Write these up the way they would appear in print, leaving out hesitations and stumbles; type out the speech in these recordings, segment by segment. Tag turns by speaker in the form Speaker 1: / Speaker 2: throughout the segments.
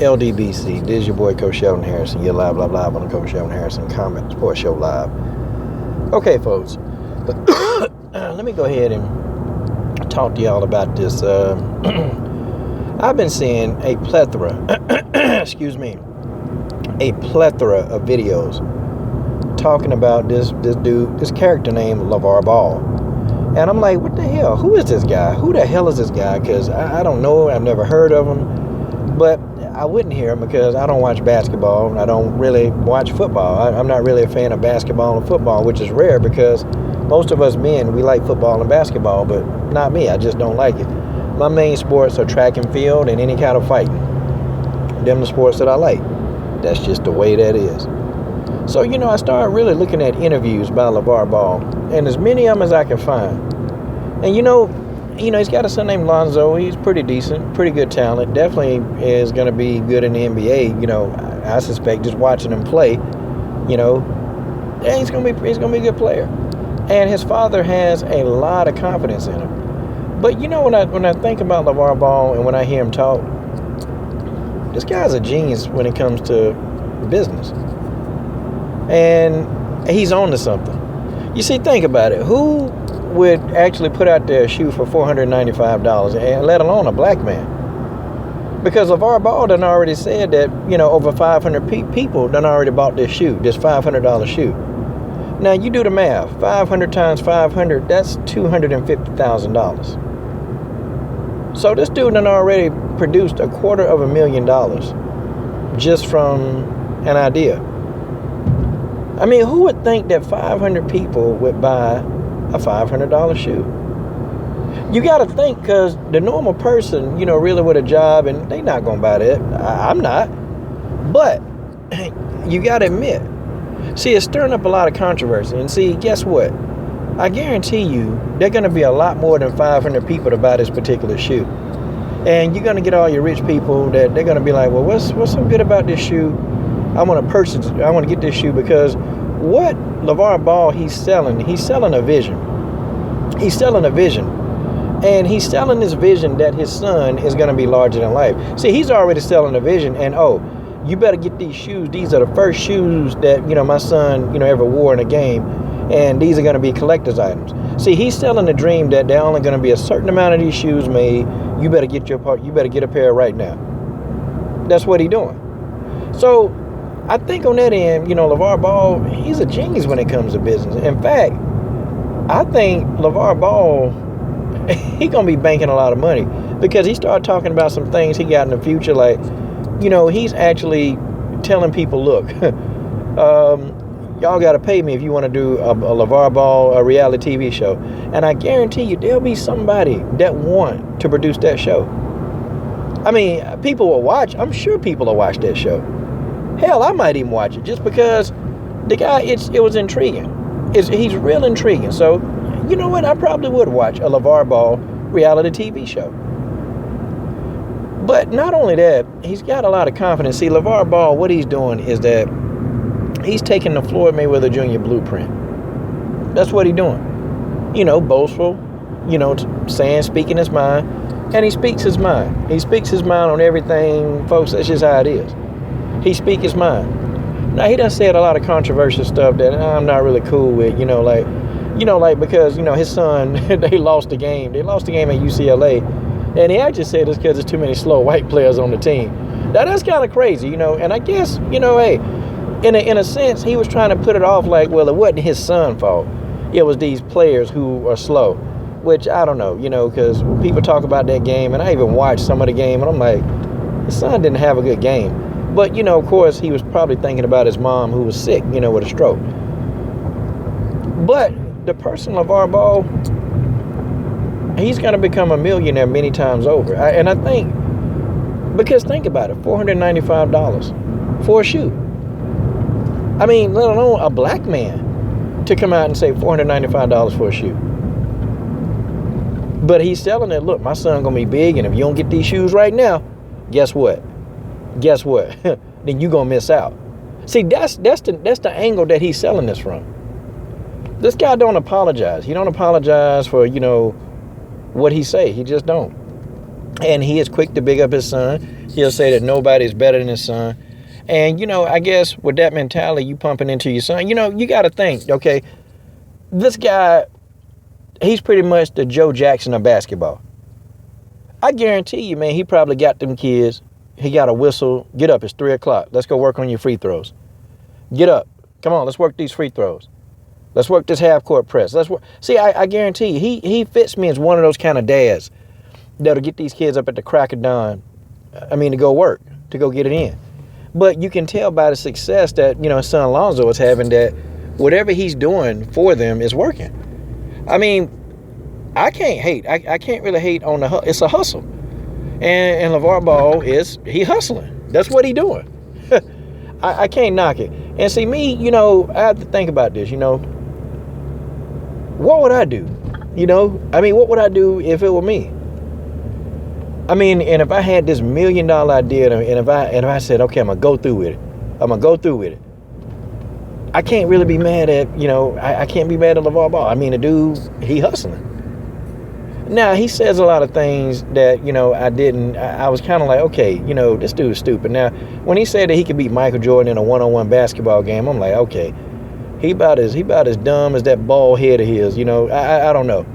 Speaker 1: LDBC. This is your boy, Coach Sheldon Harrison. You're live on the Coach Sheldon Harrison Combat Sports Show Live. Okay, folks. Let me go ahead and talk to y'all about this. I've been seeing a plethora, a plethora of videos talking about this dude, this character named Lavar Ball. And I'm like, what the hell? Who is this guy? Who the hell is this guy? Because I don't know. I've never heard of him. But I wouldn't hear him because I don't watch basketball. I don't really watch football. I'm not really a fan of basketball and football, which is rare because most of us men, we like football and basketball, but not me. I just don't like it. My main sports are track and field and any kind of fighting. Them the sports that I like. That's just the way that is. So, I started really looking at interviews by Lavar Ball, and as many of them as I can find. And, he's got a son named Lonzo. He's pretty decent, pretty good talent. Definitely is going to be good in the NBA. I suspect just watching him play, he's going to be a good player. And his father has a lot of confidence in him. But, when I think about Lavar Ball and when I hear him talk, this guy's a genius when it comes to business. And he's on to something. You see, think about it. Who would actually put out their shoe for $495, and let alone a black man? Because Lavar Ball done already said that, over 500 people done already bought this shoe, this $500 shoe. Now, you do the math. 500 times 500, that's $250,000. So this dude done already produced $250,000 just from an idea. I mean, who would think that 500 people would buy a $500 shoe? You got to think, because the normal person, really with a job, and they not going to buy that. I'm not. But you got to admit, see, it's stirring up a lot of controversy. And see, guess what? I guarantee you, there are going to be a lot more than 500 people to buy this particular shoe. And you're going to get all your rich people that they're going to be like, well, what's so good about this shoe? I want to get this shoe because what Lavar Ball he's selling a vision. He's selling a vision. And he's selling this vision that his son is going to be larger than life. See, he's already selling a vision, and you better get these shoes. These are the first shoes that, my son, ever wore in a game. And these are going to be collector's items. See, he's selling the dream that there are only going to be a certain amount of these shoes made. You better get a pair right now. That's what he's doing. So I think on that end, Lavar Ball, he's a genius when it comes to business. In fact, I think Lavar Ball, he going to be banking a lot of money because he started talking about some things he got in the future. Like, he's actually telling people, look, y'all got to pay me if you want to do a Lavar Ball, a reality TV show. And I guarantee you, there'll be somebody that want to produce that show. I mean, people will watch. I'm sure people will watch that show. Hell, I might even watch it just because the guy, it was intriguing. He's real intriguing. So, you know what? I probably would watch a Lavar Ball reality TV show. But not only that, he's got a lot of confidence. See, Lavar Ball, what he's doing is that he's taking the Floyd Mayweather Jr. blueprint. That's what he's doing. Boastful, speaking his mind. And he speaks his mind. He speaks his mind on everything, folks. That's just how it is. He speaks his mind. Now, he done said a lot of controversial stuff that I'm not really cool with, because, his son, they lost the game. They lost the game at UCLA. And he actually said it's because there's too many slow white players on the team. Now, that's kind of crazy, and I guess, hey, in a sense, he was trying to put it off like, well, it wasn't his son's fault. It was these players who are slow, which I don't know, because people talk about that game, and I even watched some of the game, and I'm like, his son didn't have a good game. But, of course, he was probably thinking about his mom who was sick, with a stroke. But the person, Lavar Ball, he's going to become a millionaire many times over. And I think, because think about it, $495 for a shoe. I mean, let alone a black man to come out and say $495 for a shoe. But he's selling it. Look, my son going to be big, and if you don't get these shoes right now, guess what? Then you're going to miss out. See, that's the angle that he's selling this from. This guy don't apologize. He don't apologize for, what he say. He just don't. And he is quick to big up his son. He'll say that nobody's better than his son. And, I guess with that mentality you pumping into your son, you got to think, okay, this guy, he's pretty much the Joe Jackson of basketball. I guarantee you, man, he probably got them kids. He got a whistle. Get up, it's 3 o'clock. Let's go work on your free throws. Get up. Come on, let's work these free throws. Let's work this half-court press. Let's work. See, I guarantee you, he fits me as one of those kind of dads that'll get these kids up at the crack of dawn, to go work, to go get it in. But you can tell by the success that, his son Alonzo is having, that whatever he's doing for them is working. I can't hate. I can't really hate on the it's a hustle. And LaVar Ball he hustling. That's what he doing. I can't knock it. And see, me, I have to think about this, What would I do? What would I do if it were me? And if I had this $1 million idea, and if I said, okay, I'm gonna go through with it. I can't really be mad at, I can't be mad at LaVar Ball. The dude, he hustling. Now, he says a lot of things that, I was kind of like, okay, this dude is stupid. Now, when he said that he could beat Michael Jordan in a one-on-one basketball game, I'm like, okay, he about as dumb as that bald head of his, I don't know.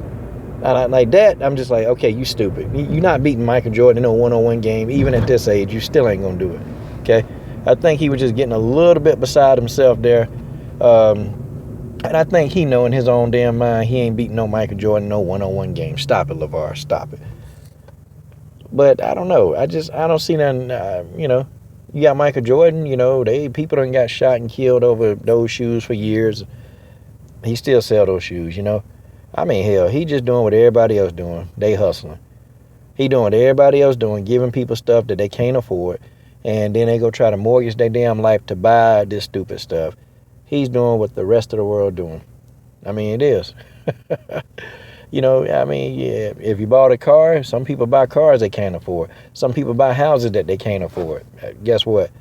Speaker 1: Like that, I'm just like, okay, you stupid. You're not beating Michael Jordan in a one-on-one game. Even at this age, you still ain't going to do it, okay? I think he was just getting a little bit beside himself there. And I think he know in his own damn mind he ain't beating no Michael Jordan, no one-on-one game. Stop it, LaVar. Stop it. But I don't know. I don't see nothing, You got Michael Jordan, people done got shot and killed over those shoes for years. He still sell those shoes, hell, he just doing what everybody else doing. They hustling. He doing what everybody else doing, giving people stuff that they can't afford. And then they go try to mortgage their damn life to buy this stupid stuff. He's doing what the rest of the world doing. It is. Yeah, if you bought a car, some people buy cars they can't afford. Some people buy houses that they can't afford. Guess what?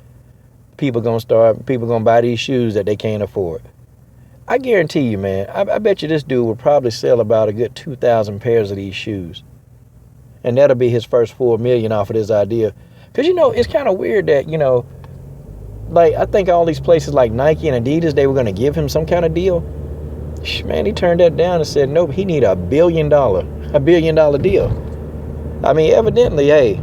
Speaker 1: People gonna buy these shoes that they can't afford. I guarantee you, man, I bet you this dude will probably sell about a good 2,000 pairs of these shoes. And that'll be his first $4 million off of this idea. Because, it's kind of weird that, like, I think all these places like Nike and Adidas, they were going to give him some kind of deal. Man, he turned that down and said, nope, he need $1 billion deal. Evidently, hey,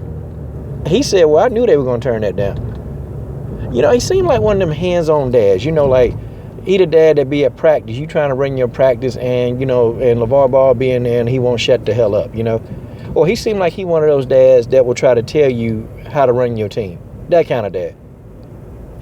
Speaker 1: he said, well, I knew they were going to turn that down. He seemed like one of them hands-on dads, like, he the dad that be at practice, you trying to run your practice, and, and LaVar Ball being there, and he won't shut the hell up, Or he seemed like he one of those dads that will try to tell you how to run your team. That kind of dad.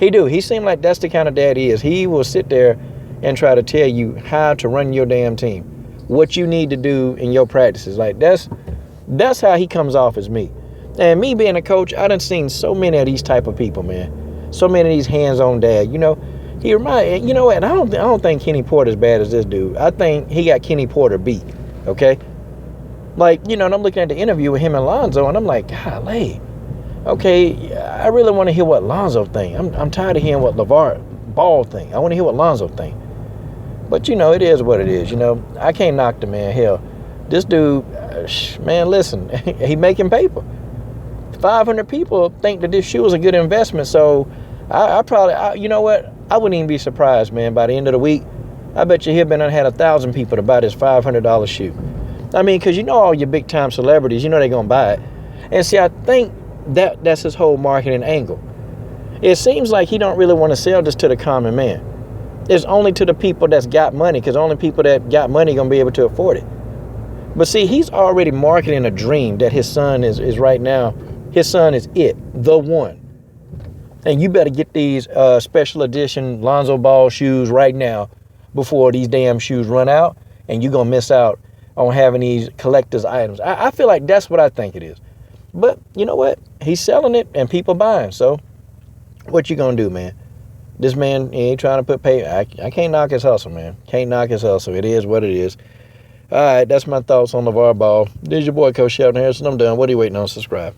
Speaker 1: He do. He seemed like that's the kind of dad he is. He will sit there and try to tell you how to run your damn team, what you need to do in your practices. Like that's how he comes off as me. And me being a coach, I done seen so many of these type of people, man. So many of these hands-on dads. He remind. You know what? I don't think Kenny Porter's bad as this dude. I think he got Kenny Porter beat. Okay. Like, and I'm looking at the interview with him and Lonzo, and I'm like, golly. Okay, I really want to hear what Lonzo think. I'm tired of hearing what LaVar Ball think. I want to hear what Lonzo think. But, it is what it is. I can't knock the man. Hell, this dude, man, listen, he making paper. 500 people think that this shoe is a good investment. So I probably, you know what? I wouldn't even be surprised, man. By the end of the week, I bet you he'll been had 1,000 people to buy this $500 shoe. Because all your big time celebrities, they're going to buy it. And see, I think that's his whole marketing angle. It seems like he don't really want to sell this to the common man. It's only to the people that's got money, because only people that got money going to be able to afford it. But see, he's already marketing a dream that his son is right now. His son is the one. And you better get these special edition Lonzo Ball shoes right now before these damn shoes run out, and you're going to miss out on having these collector's items. I feel like that's what I think it is. But you know what? He's selling it and people buying. So what you going to do, man? This man ain't trying to put pay. I can't knock his hustle, man. Can't knock his hustle. It is what it is. All right, that's my thoughts on LaVar Ball. This is your boy, Coach Sheldon Harrison. I'm done. What are you waiting on? Subscribe.